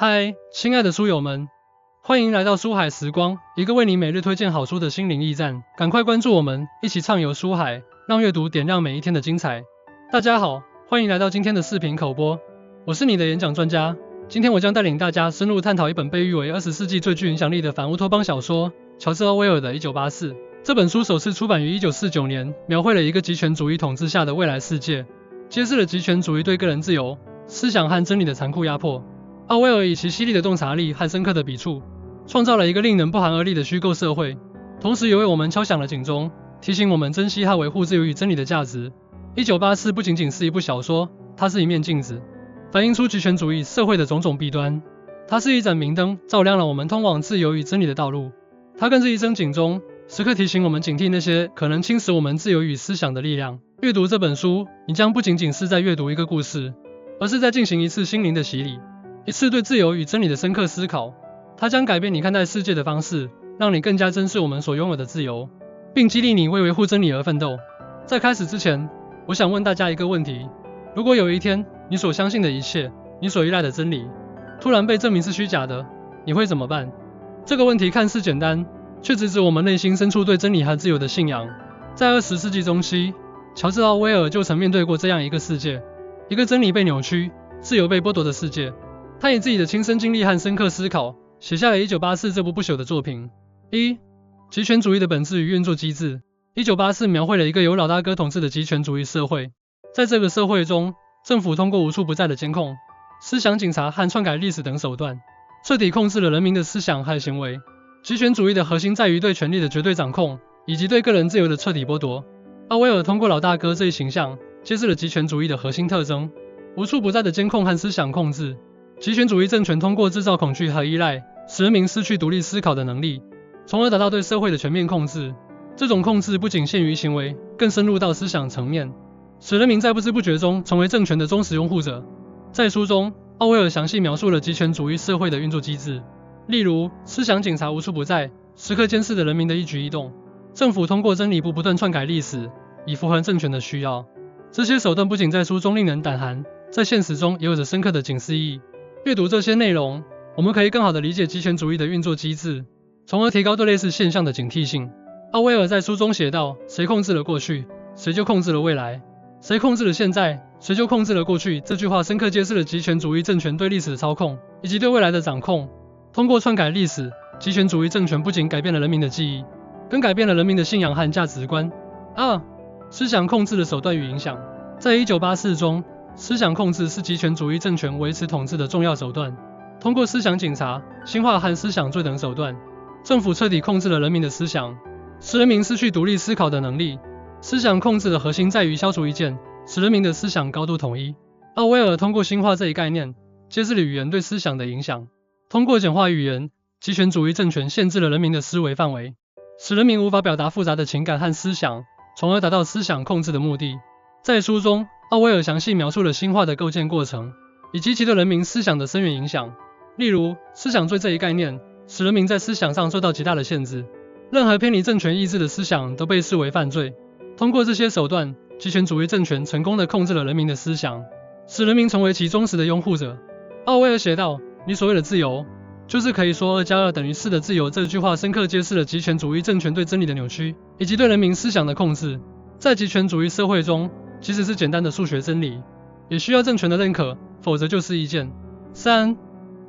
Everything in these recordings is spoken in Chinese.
嗨，亲爱的书友们，欢迎来到书海时光，一个为你每日推荐好书的心灵驿站。赶快关注我们，一起畅游书海，让阅读点亮每一天的精彩。大家好，欢迎来到今天的视频口播，我是你的演讲专家。今天我将带领大家深入探讨一本被誉为20世纪最具影响力的反乌托邦小说——乔治·奥威尔的《1984》。这本书首次出版于1949年，描绘了一个极权主义统治下的未来世界，揭示了极权主义对个人自由、思想和真理的残酷压迫。奥威尔以其犀利的洞察力和深刻的笔触，创造了一个令人不寒而栗的虚构社会，同时也为我们敲响了警钟，提醒我们珍惜和维护自由与真理的价值。1984不仅仅是一部小说，它是一面镜子，反映出极权主义社会的种种弊端。它是一盏明灯，照亮了我们通往自由与真理的道路。它更是一声警钟，时刻提醒我们警惕那些可能侵蚀我们自由与思想的力量。阅读这本书，你将不仅仅是在阅读一个故事，而是在进行一次心灵的洗礼，一次对自由与真理的深刻思考。它将改变你看待世界的方式，让你更加珍视我们所拥有的自由，并激励你为维护真理而奋斗。在开始之前，我想问大家一个问题：如果有一天，你所相信的一切，你所依赖的真理，突然被证明是虚假的，你会怎么办？这个问题看似简单，却直指我们内心深处对真理和自由的信仰。在20世纪中期，乔治·奥威尔就曾面对过这样一个世界，一个真理被扭曲、自由被剥夺的世界。他以自己的亲身经历和深刻思考，写下了《1984》这部不朽的作品。极权主义的本质与运作机制。1984描绘了一个由老大哥统治的极权主义社会。在这个社会中，政府通过无处不在的监控、思想警察和篡改历史等手段，彻底控制了人民的思想和行为。极权主义的核心在于对权力的绝对掌控，以及对个人自由的彻底剥夺。奥威尔通过老大哥这一形象，揭示了极权主义的核心特征：无处不在的监控和思想控制。极权主义政权通过制造恐惧和依赖，使人民失去独立思考的能力，从而达到对社会的全面控制。这种控制不仅限于行为，更深入到思想层面，使人民在不知不觉中成为政权的忠实拥护者。在书中，奥威尔详细描述了极权主义社会的运作机制，例如思想警察无处不在，时刻监视着人民的一举一动；政府通过真理部不断篡改历史，以符合政权的需要。这些手段不仅在书中令人胆寒，在现实中也有着深刻的警示意义。阅读这些内容，我们可以更好地理解极权主义的运作机制，从而提高对类似现象的警惕性。奥威尔在书中写道：谁控制了过去，谁就控制了未来；谁控制了现在，谁就控制了过去。这句话深刻揭示了极权主义政权对历史的操控，以及对未来的掌控。通过篡改历史，极权主义政权不仅改变了人民的记忆，更改变了人民的信仰和价值观。思想控制的手段与影响。在1984中，思想控制是极权主义政权维持统治的重要手段。通过思想警察、新化和思想罪等手段，政府彻底控制了人民的思想，使人民失去独立思考的能力。思想控制的核心在于消除意见，使人民的思想高度统一。奥威尔通过新化这一概念，揭示了语言对思想的影响。通过简化语言，极权主义政权限制了人民的思维范围，使人民无法表达复杂的情感和思想，从而达到思想控制的目的。在书中，奥威尔详细描述了新化的构建过程，以及其对人民思想的深远影响。例如，思想罪这一概念，使人民在思想上受到极大的限制，任何偏离政权意志的思想都被视为犯罪。通过这些手段，极权主义政权成功地控制了人民的思想，使人民成为其忠实的拥护者。奥威尔写道：你所谓的自由，就是可以说2+2等于4的自由。这句话深刻揭示了极权主义政权对真理的扭曲，以及对人民思想的控制。在极权主义社会中，即使是简单的数学真理，也需要政权的认可，否则就是意见。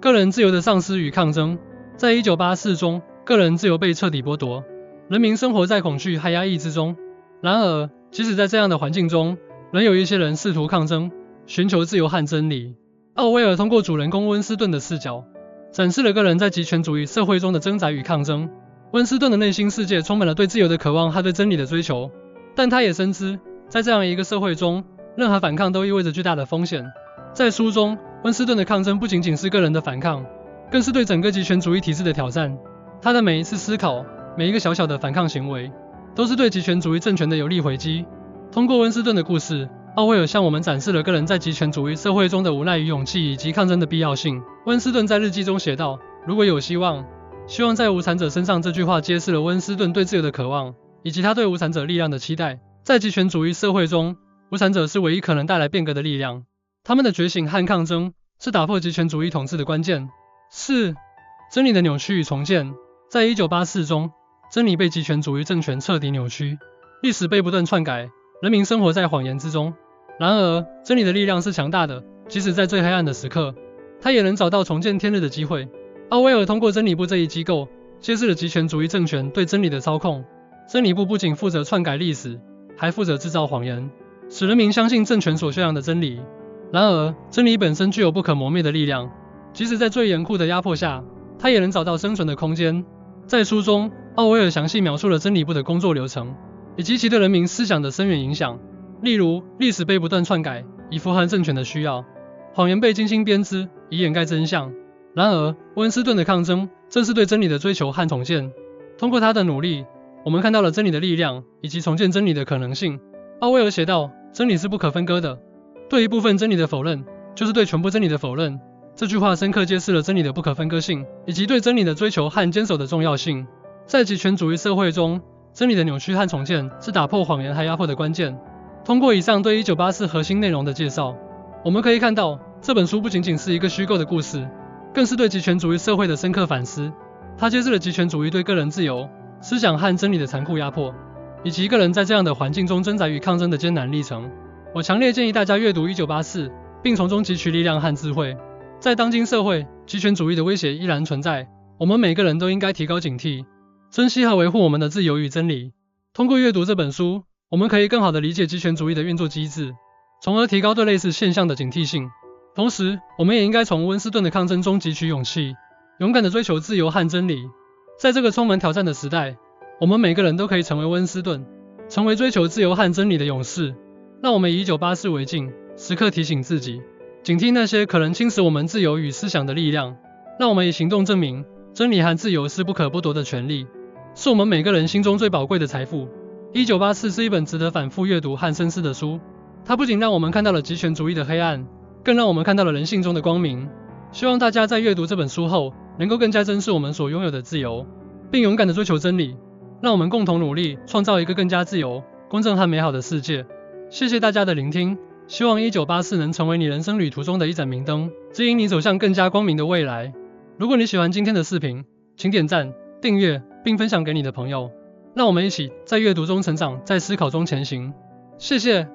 个人自由的丧失与抗争。在1984中，个人自由被彻底剥夺，人民生活在恐惧和压抑之中。然而，即使在这样的环境中，仍有一些人试图抗争，寻求自由和真理。奥威尔通过主人公温斯顿的视角，展示了个人在极权主义社会中的挣扎与抗争。温斯顿的内心世界充满了对自由的渴望和对真理的追求，但他也深知，在这样一个社会中，任何反抗都意味着巨大的风险。在书中，温斯顿的抗争不仅仅是个人的反抗，更是对整个极权主义体制的挑战。他的每一次思考，每一个小小的反抗行为，都是对极权主义政权的有力回击。通过温斯顿的故事，奥威尔向我们展示了个人在极权主义社会中的无奈与勇气，以及抗争的必要性。温斯顿在日记中写道：如果有希望在无产者身上。这句话揭示了温斯顿对自由的渴望，以及他对无产者力量的期待。在极权主义社会中，无产者是唯一可能带来变革的力量。他们的觉醒和抗争是打破极权主义统治的关键。4. 真理的扭曲与重建。在1984中，真理被极权主义政权彻底扭曲，历史被不断篡改，人民生活在谎言之中。然而，真理的力量是强大的，即使在最黑暗的时刻，它也能找到重见天日的机会。奥威尔通过真理部这一机构，揭示了极权主义政权对真理的操控。真理部不仅负责篡改历史，还负责制造谎言，使人民相信政权所宣扬的真理。然而，真理本身具有不可磨灭的力量，即使在最严酷的压迫下，它也能找到生存的空间。在书中，奥威尔详细描述了真理部的工作流程，以及其对人民思想的深远影响。例如，历史被不断篡改，以符合政权的需要；谎言被精心编织，以掩盖真相。然而，温斯顿的抗争正是对真理的追求和重建。通过他的努力，我们看到了真理的力量以及重建真理的可能性。奥威尔写道：“真理是不可分割的，对一部分真理的否认，就是对全部真理的否认。”这句话深刻揭示了真理的不可分割性，以及对真理的追求和坚守的重要性。在极权主义社会中，真理的扭曲和重建是打破谎言和压迫的关键。通过以上对1984核心内容的介绍，我们可以看到，这本书不仅仅是一个虚构的故事，更是对极权主义社会的深刻反思。它揭示了极权主义对个人自由、思想和真理的残酷压迫，以及个人在这样的环境中挣扎与抗争的艰难历程。我强烈建议大家阅读1984，并从中汲取力量和智慧。在当今社会，极权主义的威胁依然存在，我们每个人都应该提高警惕，珍惜和维护我们的自由与真理。通过阅读这本书，我们可以更好地理解极权主义的运作机制，从而提高对类似现象的警惕性。同时，我们也应该从温斯顿的抗争中汲取勇气，勇敢地追求自由和真理。在这个充满挑战的时代，我们每个人都可以成为温斯顿，成为追求自由和真理的勇士。让我们以1984为镜，时刻提醒自己，警惕那些可能侵蚀我们自由与思想的力量。让我们以行动证明，真理和自由是不可剥夺的权利，是我们每个人心中最宝贵的财富。1984是一本值得反复阅读和深思的书，它不仅让我们看到了极权主义的黑暗，更让我们看到了人性中的光明。希望大家在阅读这本书后，能够更加珍视我们所拥有的自由，并勇敢地追求真理。让我们共同努力，创造一个更加自由、公正和美好的世界。谢谢大家的聆听，希望1984能成为你人生旅途中的一盏明灯，指引你走向更加光明的未来。如果你喜欢今天的视频，请点赞、订阅，并分享给你的朋友。让我们一起在阅读中成长，在思考中前行。谢谢。